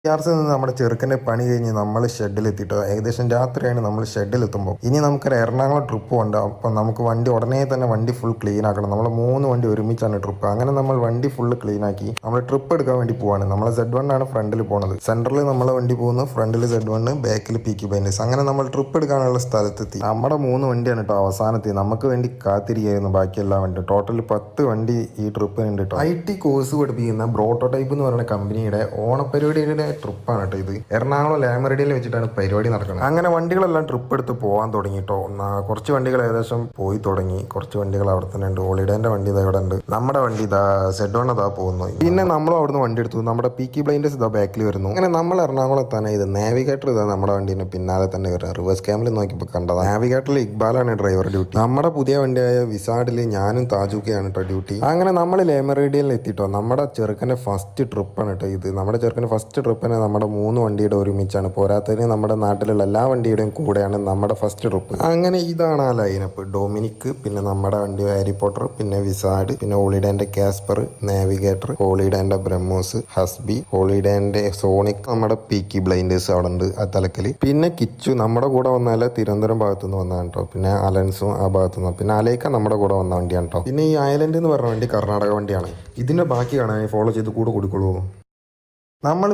യാർസിൽ നിന്ന് നമ്മുടെ ചെറുക്കൻ്റെ പണി കഴിഞ്ഞ് നമ്മൾ ഷെഡിലെത്തിയിട്ട് ഏകദേശം രാത്രിയാണ് നമ്മൾ ഷെഡിലെത്തുമ്പോൾ ഇനി നമുക്കൊരു എറണാകുളം ട്രിപ്പ് ഉണ്ട്. അപ്പം നമുക്ക് വണ്ടി ഉടനെ തന്നെ വണ്ടി ഫുൾ ക്ലീൻ ആക്കണം. നമ്മൾ 3 വണ്ടി ഒരുമിച്ചാണ് ട്രിപ്പ്. അങ്ങനെ നമ്മൾ വണ്ടി ഫുള്ള് ക്ലീൻ ആക്കി നമ്മൾ ട്രിപ്പ് എടുക്കാൻ വേണ്ടി പോവാണ്. നമ്മൾ Z1 ആണ് ഫ്രണ്ടിൽ പോകുന്നത്. സെൻറ്ററിൽ നമ്മളെ വണ്ടി പോകുന്നു, ഫ്രണ്ടിൽ Z1, ബാക്കിൽ പീക്കി ബൈൻഡേഴ്സ്. അങ്ങനെ നമ്മൾ ട്രിപ്പ് എടുക്കാനുള്ള സ്ഥലത്തെത്തി. നമ്മുടെ 3 വണ്ടിയാണ് കേട്ടോ അവസാനത്തിൽ. നമുക്ക് വേണ്ടി കാത്തിരിക്കുകയായിരുന്നു ബാക്കി എല്ലാ വണ്ടിയും. ടോട്ടൽ 10 വണ്ടി ഈ ട്രിപ്പിനുണ്ട് കേട്ടോ. IT കോഴ്സ് പഠിപ്പിക്കുന്ന ബ്രോട്ടോടൈപ്പ് എന്ന് പറയുന്ന കമ്പനിയുടെ ഓണപരിപാടിയുടെ ട്രിപ്പാണ് കേട്ടോ ഇത്. എറണാകുളം ലാമറഡിയിൽ വെച്ചിട്ടാണ് പരിപാടി നടക്കുന്നത്. അങ്ങനെ വണ്ടികളെല്ലാം ട്രിപ്പ് എടുത്ത് പോകാൻ തുടങ്ങി കേട്ടോ. കുറച്ച് വണ്ടികൾ ഏകദേശം പോയി തുടങ്ങി, കുറച്ച് വണ്ടികൾ അവിടെ തന്നെ ഉണ്ട്. ഹോളിഡേന്റെ വണ്ടി ഇതാ ഇവിടെ ഉണ്ട്, നമ്മുടെ വണ്ടി ഇതാ Z1 ഇതാ പോകുന്നു. പിന്നെ നമ്മളും അവിടുന്ന് വണ്ടി എടുത്തു. നമ്മുടെ പീക്കി ബ്ലൈൻഡേഴ്സ് ഇതാ ബാക്കിൽ വരുന്നു. അങ്ങനെ നമ്മൾ എറണാകുളം തന്നെ ഇത് നാവിഗേറ്റർ ഇതാ നമ്മുടെ വണ്ടീൻ്റെ പിന്നാലെ തന്നെ വരുന്നത്. റിവേഴ്സ് ക്യാമിൽ നോക്കിയപ്പോൾ കണ്ടതാണ്. നാവിഗേറ്ററിൽ ഇക്ബാലാണ് ഡ്രൈവർ ഡ്യൂട്ടി. നമ്മുടെ പുതിയ വണ്ടിയായ വിസാഡിൽ ഞാനും താജുക്കയാണ് കേട്ടോ ഡ്യൂട്ടി. അങ്ങനെ നമ്മൾ ലേമറേഡിയയിൽ എത്തിട്ടോ. നമ്മുടെ ചെറുക്കൻ്റെ ഫസ്റ്റ് ട്രിപ്പാണ് കേട്ടോ ഇത്. നമ്മുടെ ചെറുക്കൻ്റെ ഫസ്റ്റ് ട്രിപ്പിന് നമ്മുടെ 3 വണ്ടിയുടെ ഒരുമിച്ചാണ്. പോരാത്തതിന് നമ്മുടെ നാട്ടിലുള്ള എല്ലാ വണ്ടിയുടെയും കൂടെയാണ് നമ്മുടെ ഫസ്റ്റ് ട്രിപ്പ്. അങ്ങനെ ഇതാണ് ആ ലൈനപ്പ്. ഡൊമിനിക്, പിന്നെ നമ്മുടെ വണ്ടി ഹാരി പോട്ടർ, പിന്നെ വിസാഡ്, പിന്നെ ഹോളിഡേന്റെ കാസ്പർ, നാവിഗേറ്റർ, ഹോളിഡേന്റെ ബ്രഹ്മോസ്, ഹസ്ബി, ഹോളിഡേന്റെ സോണിക്, നമ്മുടെ പീക്കി ബ്ലൈൻഡേഴ്സ് അവിടെ ഉണ്ട് ആ തലക്കല്. പിന്നെ കിച്ചു നമ്മുടെ കൂടെ വന്നാല് തിരുവനന്തപുരം ഭാഗത്തുനിന്ന് വന്നതാണ് കേട്ടോ. പിന്നെ അലൻസും ആ ഭാഗത്തുനിന്ന്. പിന്നെ അലേക്ക നമ്മുടെ കൂടെ വന്ന വണ്ടിയാണ് കേട്ടോ. പിന്നെ ഈ ഐലൻഡ് എന്ന് പറഞ്ഞ വണ്ടി കർണാടക വണ്ടിയാണ്. ഇതിന്റെ ബാക്കി കാണാൻ ഫോളോ ചെയ്ത് കൂടെ കൊടുക്കുള്ളൂ. നമ്മൾ